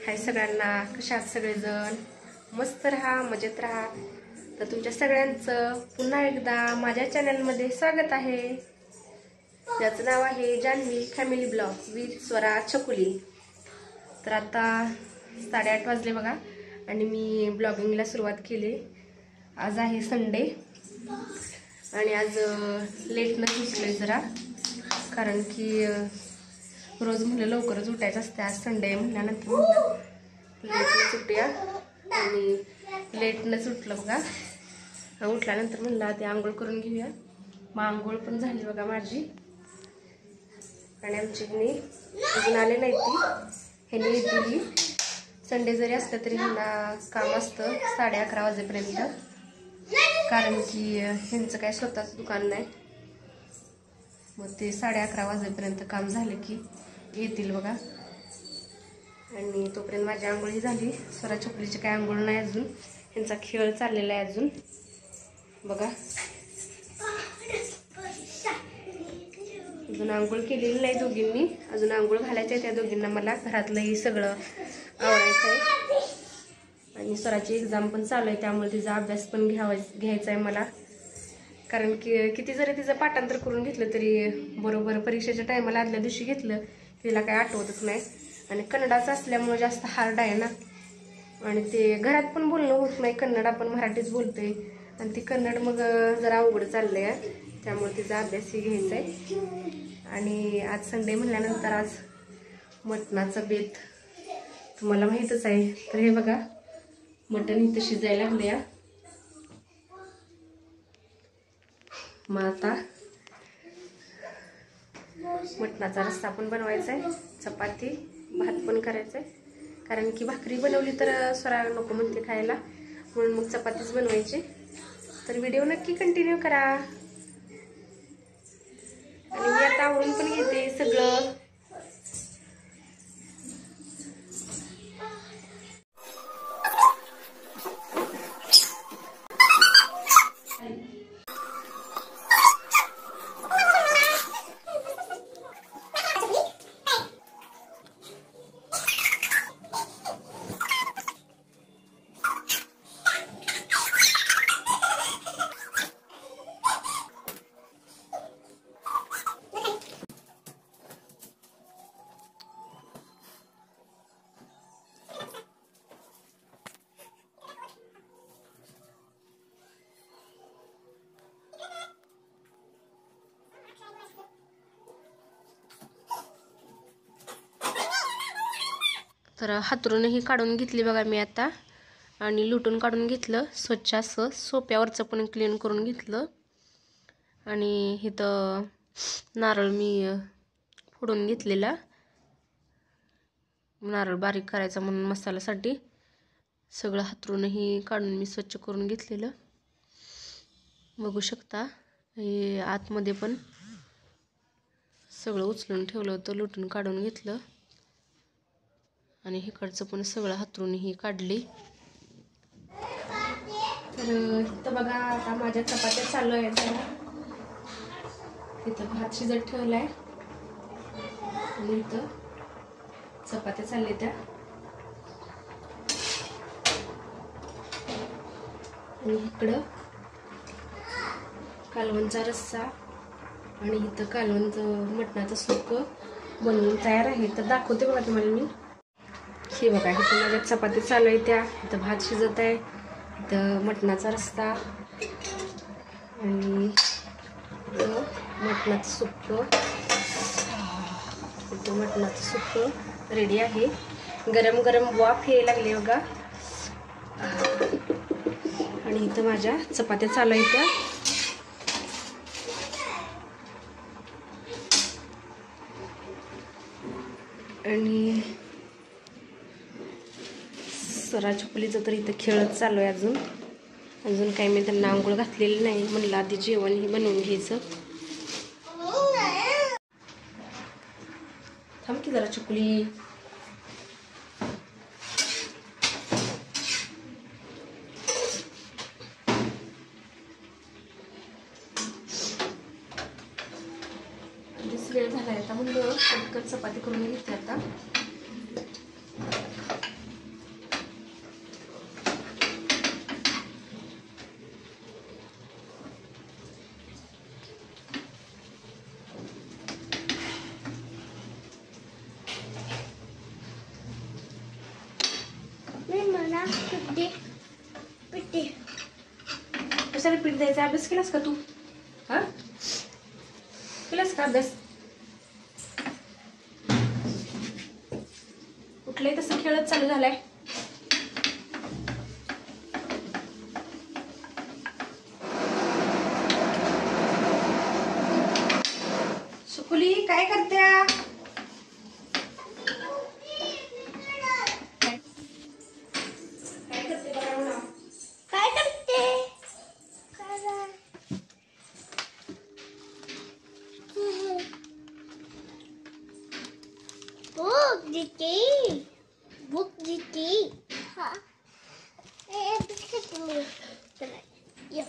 हाय सगळ्यांना, कशा आहात सगळेजण? मस्त राहा, मजेत राहा. तर तुमच्या सगळ्यांचं पुन्हा एकदा माझ्या चॅनलमध्ये स्वागत आहे. ज्याचं नाव आहे Jahnavi family blog with Swara Chhakuli. तर आता 8:30 वाजले बघा आणि मी ब्लॉगिंगला सुरुवात केली. आज आहे संडे आणि आज लेटनच उठलोय जरा, कारण की रोज म्हणलं लवकरच उठायचं असते. आज संडे म्हणल्यानंतर म्हणलं लेटनच उठूया आणि लेटनच उठलं बघा. उठल्यानंतर म्हणलं ते आंघोळ करून घेऊया. मग आंघोळ पण झाली बघा माझी. आणि आमची अजून आले नाही ती, ह्यांनी येतील. संडे जरी असलं तरी ह्यांना काम असतं 11:30 वाजेपर्यंत, कारण की ह्यांचं काय स्वतःच दुकान नाही. मग ते 11:30 वाजेपर्यंत काम झालं की येतील बघा. आणि तोपर्यंत माझी आंघोळी झाली. स्वरा छकुलीची काय आंघोळ नाही अजून, ह्यांचा खेळ चाललेला आहे अजून बघा. अजून आंघोळ केलेली नाही दोघींनी, अजून आंघोळ घालायचं आहे त्या दोघींना. मला घरातलंही सगळं आवरायचं आहे आणि स्वराची एक्झाम पण चालू आहे, त्यामुळे तिचा अभ्यास पण घ्यायचा आहे मला. कारण की किती जरी तिचं पाठांतर करून घेतलं तरी बरोबर परीक्षेच्या टायमाला आदल्या दिवशी घेतलं तिला काय आठवतच नाही. आणि कन्नडाचं असल्यामुळे जास्त हार्ड आहे ना, आणि ते घरात पण बोलणं होत नाही. कन्नड आपण मराठीच बोलतोय आणि ती कन्नड मग जरा अवघड चाललंय, त्यामुळे तिचा अभ्यासही घ्यायचा आहे. आणि आज संडे म्हणल्यानंतर आज मटणाचं बेत तुम्हाला माहीतच आहे. तर हे बघा मटण इथं शिजायला लागलं. मग आता मटणाचा रस्सा पण बनवायचा आहे, चपाती भात पण करायचा आहे. कारण की भाकरी बनवली तर स्वरा नको म्हणते खायला, म्हणून मग चपातीच बनवायची. तर व्हिडिओ नक्की कंटिन्यू करा. आणि मी आता आवरून पण घेते सगळं. तर हातरूनही काढून घेतली बघा मी आता, आणि लुटून काढून घेतलं स्वच्छ असं. सोप्यावरचं पण क्लीन करून घेतलं. आणि इथं नारळ मी फोडून घेतलेला, नारळ बारीक करायचा म्हणून मसाल्यासाठी. सगळं हातरूनही काढून मी स्वच्छ करून घेतलेलं बघू शकता. हे आतमध्ये पण सगळं उचलून ठेवलं होतं, लुटून काढून घेतलं. आणि इकडचं पण सगळं हातरूनही काढली. तर इथं बघा आता माझ्या चपात्या चालू आहेत. इथं भात शिजत ठेवलाय आणि इथं चपात्या चालले त्या. आणि इकडं कालवणचा रस्सा आणि इथं कालवणचं मटणाचं सुक्क बनवून तयार आहे. तर दाखवते बघा तुम्हाला मी. हे बघा इथं माझ्या चपाती चालू आहे त्या, इथं भात शिजत आहे, इथं मटणाचा रस्सा आणि मटणाचं सुक्क. इथं मटणाचं सुक्क रेडी आहे. गरम गरम वाफ यायला लागली बघा. आणि इथं माझ्या चपात्या चालू आहेत त्या. आणि स्वरा छकुलीचं तर इथं खेळच चालू आहे अजून काही मी त्यांना आंघोळ घातलेली नाही. म्हणलं आधी जेवण हे बनवून घ्यायचं. थांब की जरा छकुली. वेळ झालाय आता, म्हणलं पटकन चपाती करून घेते आता. कशाला पीठ द्यायचा? अभ्यास केलास का तू? हा, केलास का अभ्यास? कुठलंही तसं खेळत चालू झालाय. सुकुली काय करत्या? बुक जीती हाँ बिस्किट में चला ये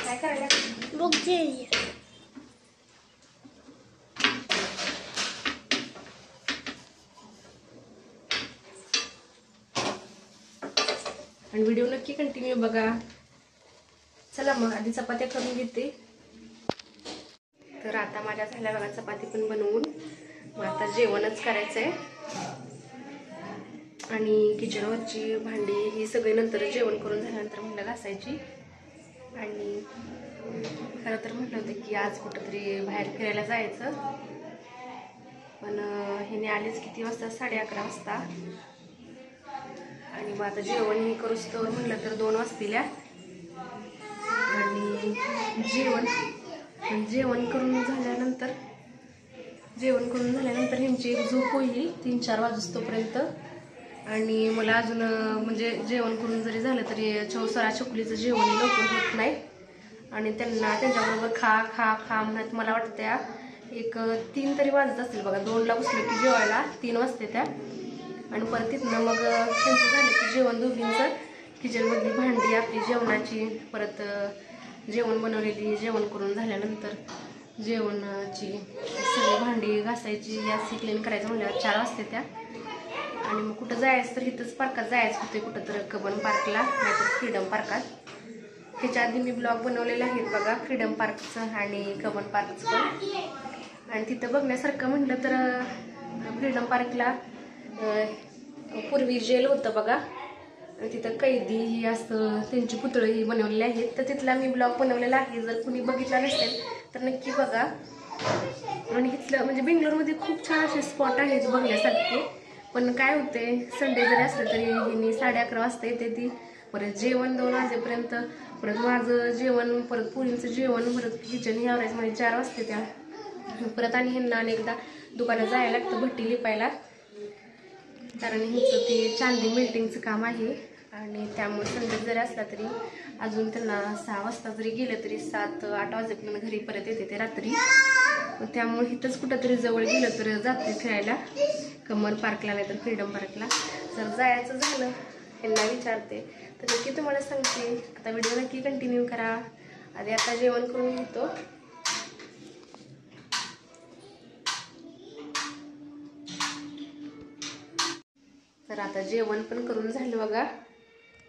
काय करायला? बुक जी आणि व्हिडिओ नक्की कंटिन्यू बघा. चला मग आधी चपात्या करून घेते. तर आता माझ्या झाल्या बघा चपाती पण बनवून. मग आता जेवणच करायचंय. आणि किचनवरची भांडी ही सगळी नंतर जेवण करून झाल्यानंतर म्हणलं घासायची. आणि खरं तर म्हटलं होतं की आज कुठंतरी बाहेर फिरायला जायचं, पण हिने आलेच किती वाजता? 11:30 वाजता. आणि मग आता जेवण हे करूच तर म्हटलं तर 2 वाजतील. आणि जेवण करून झाल्यानंतर ह्यांची एक झोप होईल 3-4 वाजतोपर्यंत. आणि मला अजून म्हणजे जेवण करून जरी झालं तरी सरा छोकलीचं जेवण लवकर होत नाही. आणि त्यांच्याबरोबर खा खा खा म्हणत मला वाटत्या 3 तरी वाजत असतील बघा. 2ला बसलं की जेवायला 3 वाजते त्या. आणि परत तिथनं मग त्यांचं झालं की जेवण दोघींचं किचनमधली भांडी आपली जेवणाची, परत जेवण बनवलेली, जेवण करून झाल्यानंतर जेवणाची सगळी भांडी घासायची, गॅस क्लीन करायचं म्हणल्यावर 4 वाजते त्या. आणि मग कुठं जायचं तर इथंच पार्कात जायचं होते, कुठं तर कबन पार्कला नाहीतर फ्रीडम पार्कात. ह्याच्या आधी मी ब्लॉग बनवलेले आहेत बघा फ्रीडम पार्कचं आणि कबन पार्कचं पण. आणि तिथं बघण्यासारखं म्हटलं तर फ्रीडम पार्कला पूर्वी जेल होतं बघा. तिथं कैदी ही असं त्यांची पुतळे ही बनवलेली आहेत. तर तिथला मी ब्लॉग बनवलेला आहे, जर कुणी बघितला नसेल तर नक्की बघा. आणि इथलं म्हणजे बेंगलोरमध्ये खूप छान असे स्पॉट आहेत बघण्यासारखे. पण काय होते, संडे जरी असलं तरी हिनी 11:30 वाजता येते ती. परत जेवण 2 वाजेपर्यंत, परत माझं जेवण, परत पुरींचं जेवण, परत किचन हे आवरायचं म्हणजे 4 वाजते त्या. परत आणि ह्यांना अनेकदा दुकानात जायला लागतं भट्टी लिपायला, कारण ह्यांचं ते चांदी मेल्टिंगचं काम आहे. आणि त्यामुळे संडे जरी असला तरी अजून त्यांना 6 वाजता जरी गेलं तरी 7-8 वाजेपर्यंत घरी परत येते ते रात्री. त्यामुळे इथंच कुठंतरी जवळ गेलं तर जाते फिरायला, कमर पार्कला नाही तर फ्रीडम पार्कला. जर जायचं झालं ह्यांना विचारते तर नक्की तुम्हाला सांगते. आता व्हिडिओ नक्की कंटिन्यू करा. आधी आता जेवण करून घेतो. तर आता जेवण पण करून झालं बघा.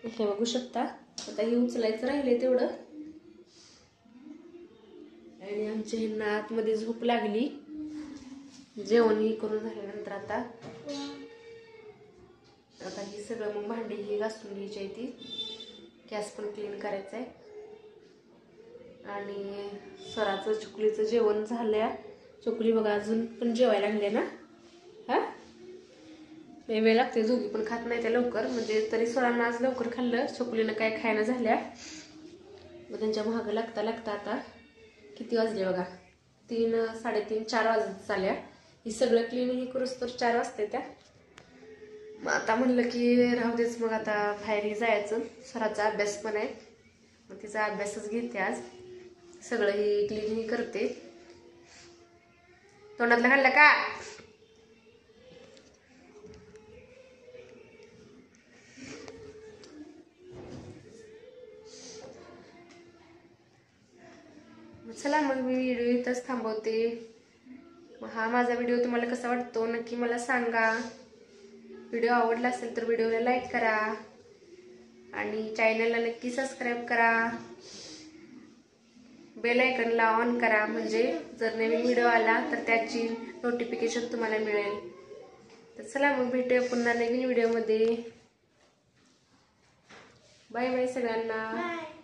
हे बघू शकता. आता हे उचलायचं राहिले तेवढं. आणि आमच्या ह्यांना आतमध्ये झोप लागली जेवणही करून झाल्यानंतर. आता ही सगळं मग भांडी ही घासून घ्यायची आहे, ती गॅस पण क्लीन करायचं आहे. आणि स्वराचं चुकलीचं जेवण झालंय. चुकली बघा अजून पण जेवायला लागले ना. हा, वेळ लागते, दोघी पण खात नाही त्या लवकर. म्हणजे तरी स्वरांना आज लवकर खाल्लं, चुकलीनं काय खायला झाल्या. मग त्यांच्या महागं लागता लागता आता किती वाजले बघा, 3, 3:30, 4 वाजत चालल्या. ही सगळं क्लीन ही करूच तर 4 वाजते त्या. मग आता म्हणलं की राहू देच, मग आता बाहेरही जायचं. स्वराचा अभ्यास पण आहे, मग तिचा अभ्यासच घेते आज. सगळं ही क्लीन ही करते. तोंडातलं खाल्लं का? चला मग मी व्हिडिओ इथंच थांबवते. हा माझा व्हिडिओ तुम्हाला कसा वाटतो नक्की मला सांगा. व्हिडिओ आवडला असेल तर व्हिडिओला लाईक करा आणि चॅनलला नक्की सबस्क्राईब करा. बेल आयकॉनला ऑन करा, म्हणजे जर नवीन व्हिडिओ आला तर त्याची नोटिफिकेशन तुम्हाला मिळेल. तर चला मग भेटूया पुन्हा नवीन व्हिडिओमध्ये. बाय बाय सगळ्यांना. बाय.